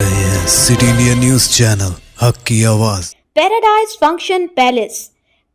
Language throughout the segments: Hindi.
रहे हैं सिटी इंडिया न्यूज चैनल हक की आवाज। Paradise function palace,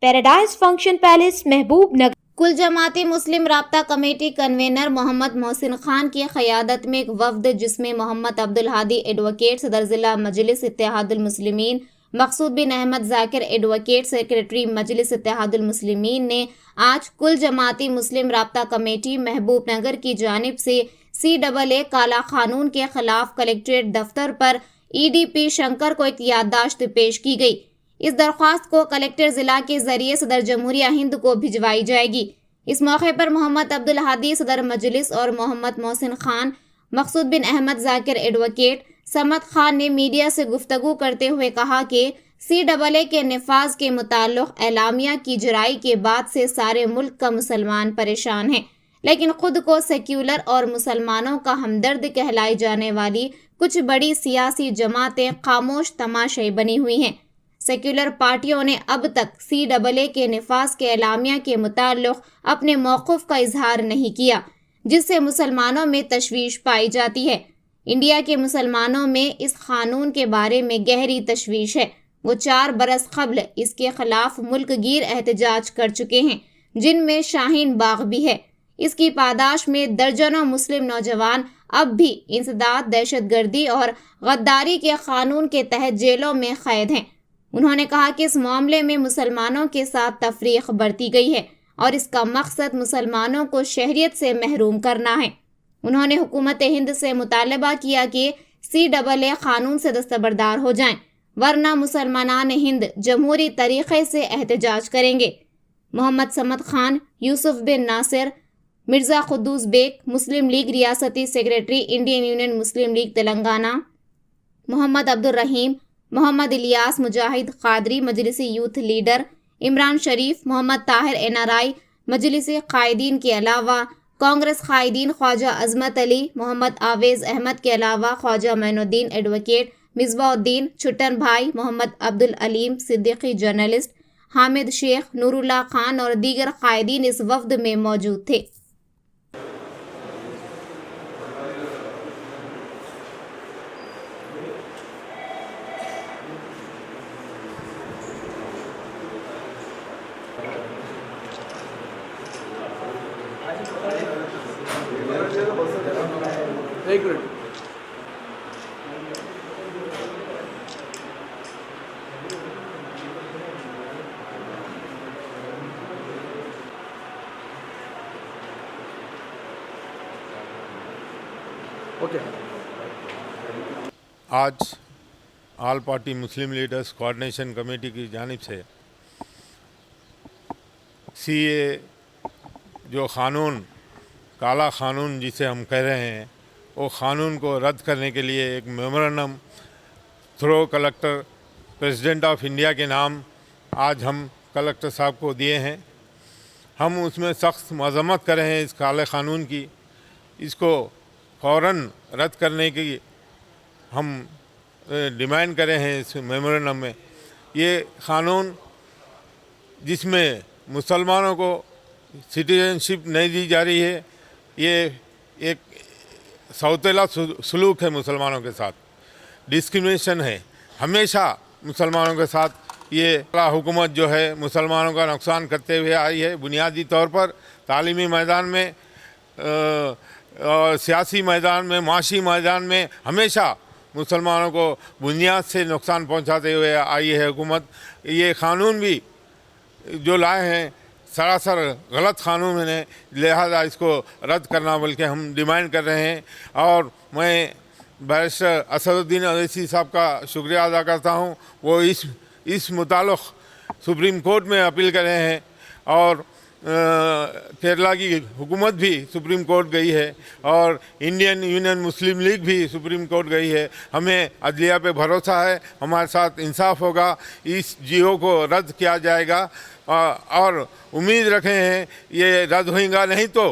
paradise function palace महबूब नगर। कुल जमाती मुस्लिम राब्ता कमेटी कन्वेनर मोहम्मद मोहसिन खान की क़यादत में एक वफ्द जिसमें मोहम्मद अब्दुल हादी एडवोकेट सदर ज़िला मजलिस इत्तेहादुल मुस्लिमीन, मकसूद बिन अहमद जाकिर एडवोकेट सेक्रेटरी मजलिस इत्तेहादुल मुस्लिमीन ने आज कुल जमाती मुस्लिम राब्ता कमेटी महबूब नगर की जानिब से CAA काला कानून के खिलाफ कलेक्ट्रेट दफ्तर पर EDP शंकर को एक याददाश्त पेश की गई। इस दरख्वास्त को कलेक्टर जिला के जरिए सदर जमहूरिया हिंद को भिजवाई जाएगी। इस मौके पर मोहम्मद अब्दुल हादी सदर मजलिस और मोहम्मद मोहसिन खान, मकसूद बिन अहमद जाकिर एडवोकेट समद खान ने मीडिया से गुफ्तगू करते हुए कहा कि CAA के नफाज के मुताल्लिक़ एलामिया की जराई के बाद से सारे मुल्क का मुसलमान परेशान है, लेकिन खुद को सेक्युलर और मुसलमानों का हमदर्द कहलाई जाने वाली कुछ बड़ी सियासी जमातें खामोश तमाशाई बनी हुई हैं। सेक्युलर पार्टियों ने अब तक CAA के नफाज के एलामिया के मुताल्लिक़ अपने मौक़िफ़ का इजहार नहीं किया, जिससे मुसलमानों में तशवीश पाई जाती है। इंडिया के मुसलमानों में इस कानून के बारे में गहरी तशवीश है। वो 4 बरस क़ब्ल इसके खिलाफ मुल्क गिर एहतजाज कर चुके हैं, जिनमें शाहीन बाग भी है। इसकी पादाश में दर्जनों मुस्लिम नौजवान अब भी इंसदाद, दहशतगर्दी और गद्दारी के कानून के तहत जेलों में कैद हैं। उन्होंने कहा कि इस मामले में मुसलमानों के साथ तफरीक बरती गई है और इसका मकसद मुसलमानों को शहरियत से महरूम करना है। उन्होंने हुकूमत हिंद से मुतालबा किया कि CAA कानून से दस्तबरदार हो जाएं, वरना मुसलमान हिंद जमहूरी तरीक़े से एहतजाज करेंगे। मोहम्मद समद खान, यूसुफ बिन नासिर, मिर्ज़ा खुद्दूस बेग, मुस्लिम लीग रियासती सेक्रेटरी, इंडियन यूनियन मुस्लिम लीग तेलंगाना, मोहम्मद अब्दुल रहीम, मोहम्मद इलियास मुजाहिद कादरी मजलिसी यूथ लीडर, इमरान शरीफ, मोहम्मद ताहिर NRI मजलिसी कायदीन के अलावा कांग्रेस कायदीन ख्वाजा अजमत अली, मोहम्मद आवेज़ अहमद के अलावा ख्वाजा मैनुद्दीन एडवोकेट, मिसबाउद्दीन छुट्टन भाई, मोहम्मद अब्दुल अलीम सिद्दीकी जर्नलिस्ट, हामिद शेख, नूरुल्लाह खान और दीगर कायदीन इस वफ्द में मौजूद थे। एक मिनट, ओके। आज ऑल पार्टी मुस्लिम लीडर्स कोऑर्डिनेशन कमेटी की जानिब से CAA जो क़ानून, काला क़ानून जिसे हम कह रहे हैं, वो क़ानून को रद्द करने के लिए एक memorandum through collector president of India के नाम आज हम कलेक्टर साहब को दिए हैं। हम उसमें सख्त मज़म्मत कर रहे हैं इस काले क़ानून की। इसको फ़ौरन रद्द करने की हम डिमांड कर रहे हैं इस मेमोरेंडम में। ये क़ानून जिसमें मुसलमानों को सिटीजनशिप नहीं दी जा रही है, ये एक सौतेला सलूक है मुसलमानों के साथ, डिस्क्रिमिनेशन है। हमेशा मुसलमानों के साथ ये हुकूमत जो है मुसलमानों का नुकसान करते हुए आई है। बुनियादी तौर पर तालीमी मैदान में, सियासी मैदान में, माशी मैदान में हमेशा मुसलमानों को बुनियाद से नुकसान पहुंचाते हुए आई है हुकूमत। ये क़ानून भी जो लाए हैं सरासर गलत क़ानून है, लिहाजा इसको रद्द करना बल्कि हम डिमांड कर रहे हैं। और मैं बैरिस्टर असदुद्दीन अवैसी साहब का शुक्रिया अदा करता हूँ। वो इस मुताल्लिक़ सुप्रीम कोर्ट में अपील कर रहे हैं और केरला की हुकूमत भी सुप्रीम कोर्ट गई है और इंडियन यूनियन मुस्लिम लीग भी सुप्रीम कोर्ट गई है। हमें अदलिया पे भरोसा है, हमारे साथ इंसाफ होगा, इस GO को रद्द किया जाएगा और उम्मीद रखे हैं ये रद्द होगा। नहीं तो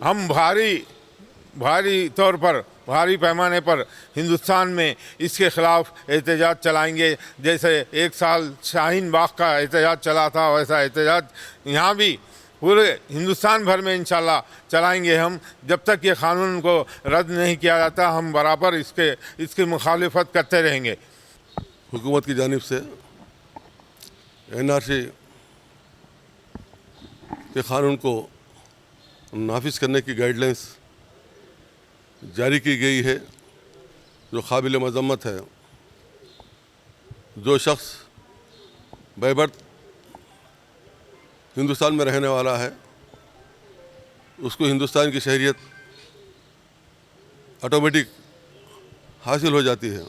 हम भारी तौर पर, भारी पैमाने पर हिंदुस्तान में इसके ख़िलाफ़ एहतजाज चलाएंगे। जैसे एक साल शाहीन बाग का एहतजाज चला था, वैसा एहतजाज यहाँ भी पूरे हिंदुस्तान भर में इंशाल्लाह चलाएंगे हम। जब तक ये क़ानून को रद्द नहीं किया जाता हम बराबर इसकी मुखालिफत करते रहेंगे। हुकूमत की जानिब से NRC के क़ानून को नाफिज करने की गाइडलाइंस जारी की गई है, जो काबिल मज़म्मत है। जो शख्स बैबर्थ हिंदुस्तान में रहने वाला है उसको हिंदुस्तान की शहरियत ऑटोमेटिक हासिल हो जाती है,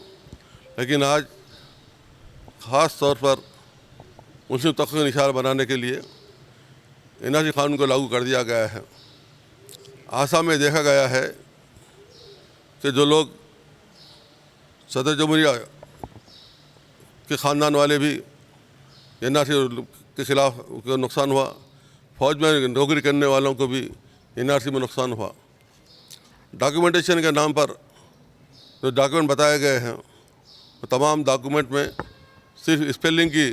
लेकिन आज ख़ास तौर पर मुस्लिम तबके को निशाना बनाने के लिए NRC क़ानून को लागू कर दिया गया है। आसाम में देखा गया है कि जो लोग सदर जमहूरिया के ख़ानदान वाले भी NRC के ख़िलाफ़ को नुकसान हुआ, फ़ौज में नौकरी करने वालों को भी NRC में नुकसान हुआ। डॉक्यूमेंटेशन के नाम पर जो डॉक्यूमेंट बताए गए हैं तो तमाम डॉक्यूमेंट में सिर्फ स्पेलिंग की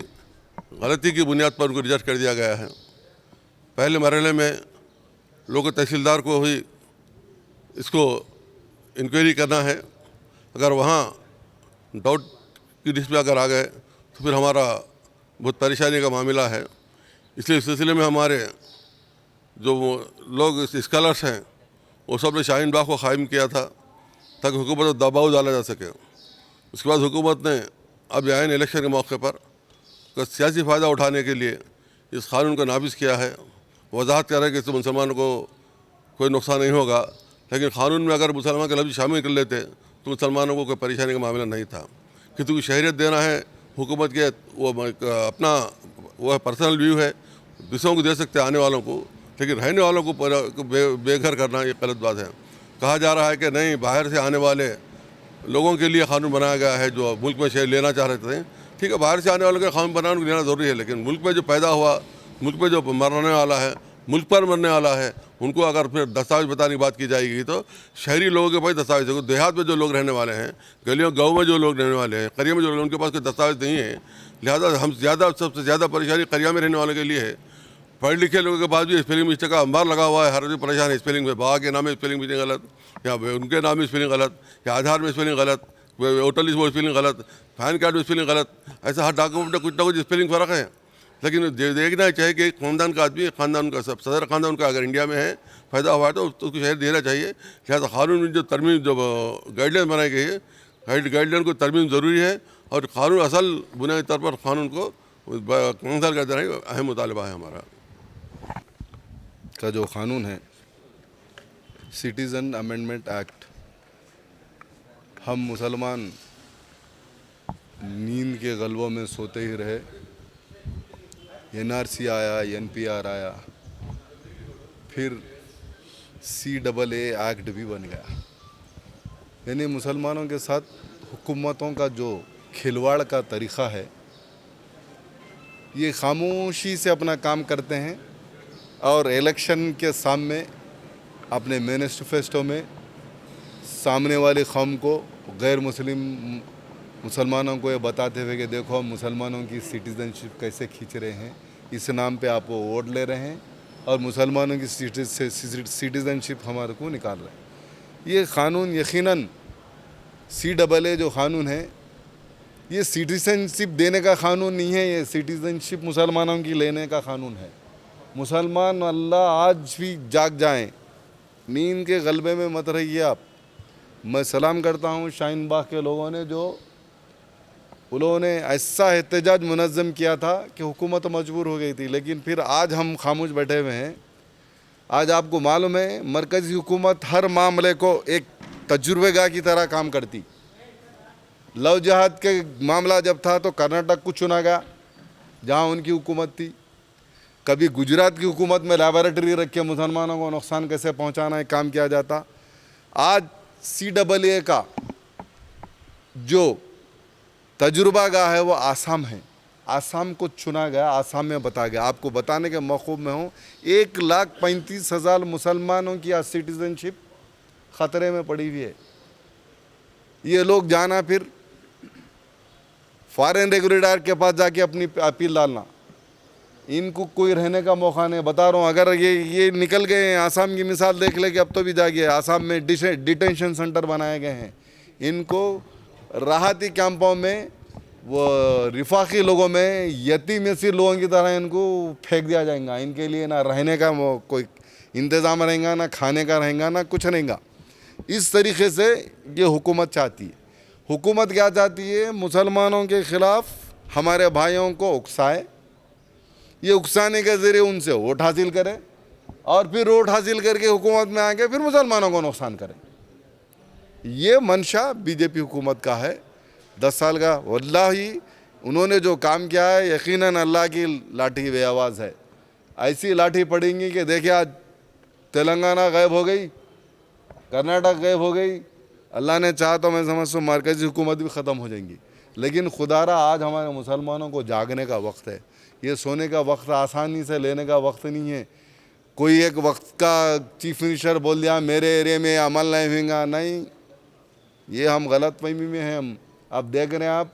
गलती की बुनियाद पर उनको रिजेक्ट कर दिया गया है। पहले मरहले में लोगों तहसीलदार को ही इसको इंक्वायरी करना है, अगर वहाँ डाउट की लिस्ट में अगर आ गए तो फिर हमारा बहुत परेशानी का मामला है। इसलिए इस सिलसिले में हमारे जो लोग स्कॉलर्स हैं वो सब ने शाहीन बाग को क़ायम किया था ताकि हुकूमत को दबाव डाला जा सके। उसके बाद हुकूमत ने अब आइन इलेक्शन के मौके पर सियासी फ़ायदा उठाने के लिए इस क़ानून को नाफिज किया है। वजाहत कर रहा है कि इससे मुसलमानों को कोई नुकसान नहीं होगा, लेकिन क़ानून में अगर मुसलमान के लफ्ज़ शामिल कर लेते तो मुसलमानों को कोई परेशानी का मामला नहीं था। क्योंकि शहरियत देना है हुकूमत के वो अपना वो पर्सनल व्यू है, दूसरों को दे सकते हैं आने वालों को, लेकिन रहने वालों को बेघर करना ये गलत बात है। कहा जा रहा है कि नहीं, बाहर से आने वाले लोगों के लिए क़ानून बनाया गया है जो मुल्क में शहर लेना चाह रहे थे। ठीक है, बाहर से आने वालों के क़ानून बनाना लेना ज़रूरी है, लेकिन मुल्क में जो पैदा हुआ, मुल्क में जो मरने वाला है, मुल्क पर मरने वाला है, उनको अगर फिर दस्तावेज बताने की बात की जाएगी तो शहरी लोगों के पास दस्तावेज है। देहात में जो लोग रहने वाले हैं, गलियों गाँव में जो लोग रहने वाले हैं, करिया में जो लोग, उनके पास कोई दस्तावेज नहीं है। लिहाजा हम सबसे ज़्यादा परेशानी करिया में रहने वालों के लिए है। पढ़े लिखे लोगों के पास भी स्पेलिंग मिस्टेक का अंबार लगा हुआ है, हर कोई परेशान है स्पेलिंग में। बाबा के नाम में स्पेलिंग मिस्टेक गलत, या उनके नाम में स्पेलिंग गलत, या आधार में स्पेलिंग गलत, वोटर लिस्ट में स्पेलिंग गलत, पैन कार्ड में स्पेलिंग गलत। ऐसा हर डॉक्यूमेंट में कुछ ना कुछ स्पेलिंग फ़र्क है। लेकिन देखना चाहिए कि ख़ानदान का आदमी, ख़ानदान का सब सदर ख़ानदान का अगर इंडिया में है, फ़ायदा हुआ है तो उसको शहर देना चाहिए। लिहाजा क़ानून में जो तरमीम, जो गाइडलाइन बनाई गई है, गाइडलाइन को तरमीम ज़रूरी है और क़ानून असल बुनियादी तौर पर क़ानून को कैंसिल कर देना अहम मुतालबा है हमारा। का जो क़ानून है सिटीज़न अमेंडमेंट एक्ट, हम मुसलमान नींद के गलबों में सोते ही रहे। NRC आया, NPR आया, फिर CAA एक्ट भी बन गया। यानी मुसलमानों के साथ हुकूमतों का जो खिलवाड़ का तरीक़ा है, ये खामोशी से अपना काम करते हैं और इलेक्शन के सामने अपने मैनिफेस्टो में सामने वाली कौम को, गैर मुसलमानों को ये बताते हुए कि देखो हम मुसलमानों की सिटीज़नशिप कैसे खींच रहे हैं, इस नाम पे आप वो वोट ले रहे हैं और मुसलमानों की सिटीज़नशिप हमारे को निकाल रहे हैं। ये क़ानून यकीनन CAA जो क़ानून है, ये सिटीज़नशिप देने का क़ानून नहीं है, ये सिटीज़नशिप मुसलमानों की लेने का क़ानून है। मुसलमान अल्लाह आज भी जाग जाएं, नींद के गलबे में मत रहिए आप। मैं सलाम करता हूँ शाहीन बाग के लोगों ने, जो उन्होंने ऐसा एहतजाज मुनज़्ज़म किया था कि हुकूमत मजबूर हो गई थी, लेकिन फिर आज हम खामोश बैठे हुए हैं। आज आपको मालूम है मरकज़ी हुकूमत हर मामले को एक तजुर्बेगाह की तरह काम करती। लव जहाद के मामला जब था तो कर्नाटक को चुना गया जहाँ उनकी हुकूमत थी। कभी गुजरात की हुकूमत में लैबोरेटरी रख के मुसलमानों को नुकसान कैसे पहुँचाना है काम किया जाता। आज CAA का जो तजुर्बागाह है वो आसाम है, आसाम को चुना गया, आसाम में बताया गया। आपको बताने के मौक़ूफ़ में हूँ 1,35,000 मुसलमानों की आज सिटीज़नशिप ख़तरे में पड़ी हुई है। ये लोग जाना फिर फॉरेन रेगुलेटर के पास जाके अपनी अपील डालना, इनको कोई रहने का मौका नहीं। बता रहा हूँ, अगर ये निकल गए हैं, आसाम की मिसाल देख ले कि अब तो भी जागिए, आसाम में डिटेंशन सेंटर बनाए गए हैं। इनको राहती कैंपों में, वो रिफाकी लोगों में, यतीम यसीर लोगों की तरह इनको फेंक दिया जाएगा। इनके लिए ना रहने का कोई इंतज़ाम रहेगा, ना खाने का रहेगा, ना कुछ रहेगा। इस तरीके से ये हुकूमत चाहती है। हुकूमत क्या चाहती है? मुसलमानों के ख़िलाफ़ हमारे भाइयों को उकसाए, ये उकसाने के ज़रिए उनसे वोट हासिल करे और फिर वोट हासिल करके हुकूमत में आके फिर मुसलमानों को नुकसान करे। ये मंशा बीजेपी हुकूमत का है 10 साल का। वल्लाही उन्होंने जो काम किया है, यकीनन अल्लाह की लाठी बेआवाज़ है। ऐसी लाठी पड़ेंगी कि देखिए, आज तेलंगाना गायब हो गई, कर्नाटक गायब हो गई, अल्लाह ने चाहा तो मैं समझता हूँ मरकज़ी हुकूमत भी ख़त्म हो जाएंगी। लेकिन खुदारा आज हमारे मुसलमानों को जागने का वक्त है। ये सोने का वक्त आसानी से लेने का वक्त नहीं है। कोई एक वक्त का चीफ मिनिस्टर बोल दिया मेरे एरिया में अमल नहीं होगा, नहीं, ये हम गलत फहमी में हैं। हम अब देख रहे हैं, आप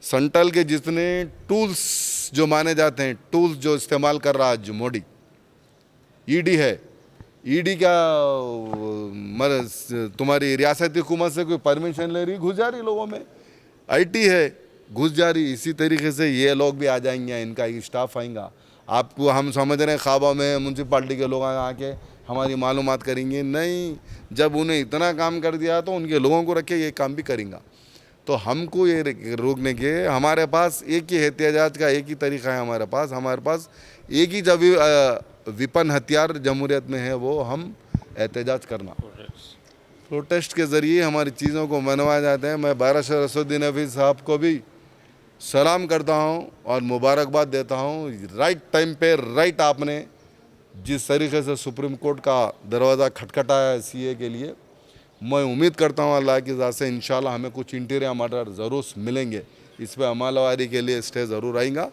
सेंट्रल के जितने टूल्स जो माने जाते हैं, टूल्स जो इस्तेमाल कर रहा है जो मोदी, ईडी है, ईडी का तुम्हारी रियासती हुकूमत से कोई परमिशन ले रही, घुस जा रही लोगों में, आईटी है, घुस जा रही। इसी तरीके से ये लोग भी आ जाएंगे, इनका एक स्टाफ आएगा। आपको हम समझ रहे हैं ख्वाबों में म्यूनसिपाल्टी के लोग आके हमारी मालूमात करेंगे, नहीं, जब उन्हें इतना काम कर दिया तो उनके लोगों को रखे ये काम भी करेंगे। तो हमको ये रोकने के, हमारे पास एक ही एहतियाजात का एक ही तरीका है। हमारे पास एक ही जब विपन हथियार जमहूरियत में है, वो हम एहतजाज करना, प्रोटेस्ट के ज़रिए हमारी चीज़ों को मनवाए जाते हैं। मैं बारहशर असदुद्दीन हफीज़ साहब को भी सलाम करता हूं और मुबारकबाद देता हूं। राइट टाइम पे राइट आपने जिस तरीके से सुप्रीम कोर्ट का दरवाज़ा खटखटाया है सीए के लिए, मैं उम्मीद करता हूं अल्लाह की ज़ात से इंशाल्लाह हमें कुछ इंटीरियर मर्डर ज़रूर मिलेंगे। इस पर अमलवारी के लिए स्टे ज़रूर आएगा।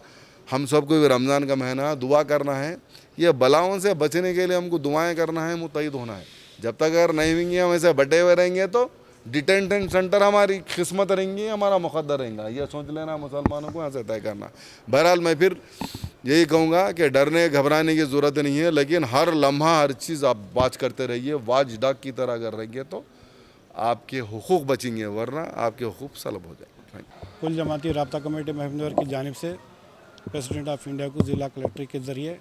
हम सबको भी रमज़ान का महीना दुआ करना है, ये बलाओं से बचने के लिए हमको दुआएँ करना है, मुतैद होना है। जब तक अगर नहीं होंगे, हम ऐसे बटे हुए रहेंगे तो डिटेंशन सेंटर हमारी किस्मत रहेंगी, हमारा मुकद्दर रहेगा। ये सोच लेना मुसलमानों को यहाँ से तय करना। बहरहाल मैं फिर यही कहूँगा कि डरने घबराने की ज़रूरत नहीं है, लेकिन हर लम्हा हर चीज़ आप बात करते रहिए। वाच डाक की तरह अगर रहेंगे तो आपके हुकूक बचेंगे, वरना आपके हुकूक सलब हो जाएंगे। कुल जमाती राब्ता कमेटी महबूबनगर की जानिब से प्रेसिडेंट ऑफ इंडिया को ज़िला कलेक्टर के ज़रिए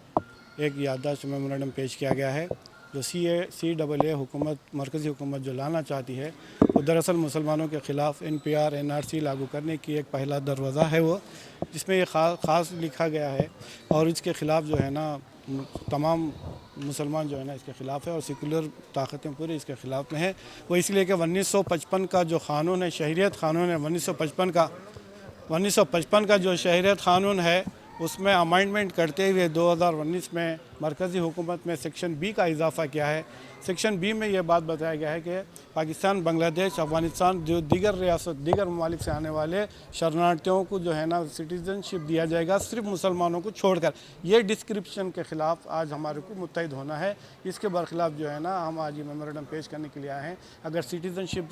एक याददाश्त मेमोरेंडम पेश किया गया है। जो CAA हुकूमत, मरकज़ी हुकूमत जो लाना चाहती है, वो दरअसल मुसलमानों के ख़िलाफ़ NPR NRC लागू करने की एक पहला दरवाज़ा है वो, जिसमें ये ख़ास लिखा गया है। और इसके ख़िलाफ़ जो है ना तमाम मुसलमान जो है ना इसके ख़िलाफ़ है और सेकुलर ताकतें पूरी इसके ख़िलाफ़ में है। वो इसलिए कि 1955 का जो क़ानून है, शहरियत क़ानून है, 1955 का जो शहरियत क़ानून है, उसमें अमेंडमेंट करते हुए 2019 में मरकज़ी हुकूमत में सेक्शन B का इजाफ़ा किया है। सेक्शन B में यह बात बताया गया है कि पाकिस्तान, बांग्लादेश, अफ़गानिस्तान जो दीगर ममालिक से आने वाले शरणार्थियों को जो है ना सिटीज़नशिप दिया जाएगा, सिर्फ मुसलमानों को छोड़कर। ये डिस्क्रिप्शन के ख़िलाफ़ आज हमारे को मुत्तहिद होना है। इसके बरखिलाफ़ जो है ना हम आज ये मेमोरेंडम पेश करने के लिए आए हैं। अगर सिटीज़नशिप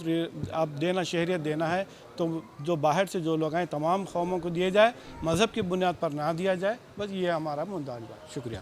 आप देना, शहरियत देना है, तो जो बाहर से जो लोग आए तमाम कौमों को दिए जाए, मज़हब की बुनियाद पर ना दिया जाए। बस ये हमारा मुद्दा है। शुक्रिया।